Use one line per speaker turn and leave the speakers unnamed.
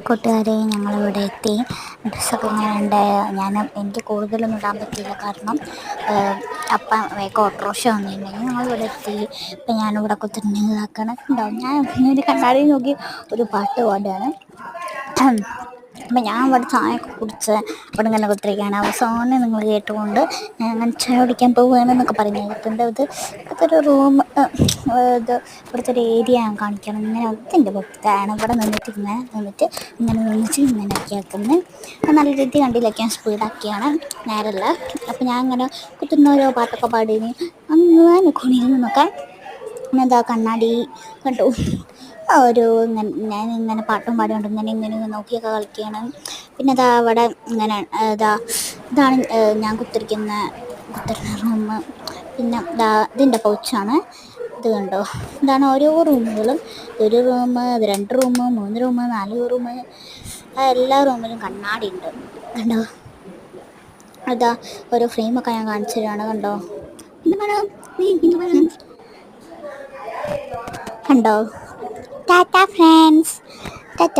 കൂട്ടുകാരെ, ഞങ്ങളിവിടെ എത്തി. ഡ്രസ്സൊക്കെ ഇങ്ങനെയുണ്ട്. എനിക്ക് കൂടുതലൊന്നും ഇടാൻ പറ്റിയില്ല, കാരണം അപ്പം വേഗം ഓട്ടോറിക്ഷ വന്നിട്ടുണ്ടെങ്കിൽ ഞങ്ങളിവിടെ എത്തി. ഇപ്പം ഞാനിവിടെ കുത്തിരുന്ന് ഇതാക്കണം ഉണ്ടാവും. ഞാൻ ഇങ്ങനെ കണ്ണാടി നോക്കി ഒരു പാട്ട് പാടുകയാണ്. അപ്പം ഞാൻ ഇവിടെ ചായയൊക്കെ കുടിച്ച് ഇവിടെ ഇങ്ങനെ കുത്തിരിക്കുകയാണ്. അവസാനം നിങ്ങൾ കേട്ടുകൊണ്ട് ഞാൻ അങ്ങനെ ചായ കുടിക്കാൻ പോവുകയാണെന്നൊക്കെ പറയുന്നത് കേട്ടിട്ടുണ്ട്. ഇതൊരു റൂം, ഇത് ഇവിടുത്തെ ഒരു ഏരിയ ഞാൻ കാണിക്കണം. ഇങ്ങനെ അതിൻ്റെ പുറത്താണ് ഇവിടെ നിന്നിട്ട് ഇങ്ങനെ ആക്കുന്നത്. നല്ല രീതി കണ്ടില്ല, സ്പീഡാക്കിയാണ് നേരല്ല. അപ്പം ഞാൻ ഇങ്ങനെ കുത്തുന്ന ഓരോ പാട്ടൊക്കെ പാടിന് അങ്ങനെ കുണിരുന്നൊക്കെ എന്താ കണ്ണാടി കണ്ടു. ഞാനിങ്ങനെ പാട്ടും പാടിക്കൊണ്ട് ഇങ്ങനെ നോക്കിയൊക്കെ കളിക്കുകയാണ്. പിന്നെ അവിടെ ഇങ്ങനെ ഇതാണ് ഞാൻ കുത്തിരിക്കുന്ന റൂം. പിന്നെ ഇതിൻ്റെ പൗച്ചാണ്. ഇത് കണ്ടോ, ഇതാണ് ഓരോ റൂമുകളും. ഒരു റൂം, അത് 2 റൂം, 3 റൂം, 4 റൂം, എല്ലാ റൂമിലും കണ്ണാടി ഉണ്ട്. കണ്ടോ, ഓരോ ഫ്രെയിമൊക്കെ ഞാൻ കാണിച്ചു തരാണ്. കണ്ടോ, കണ്ടോ. ടാറ്റ ഫ്രണ്ട്സ്.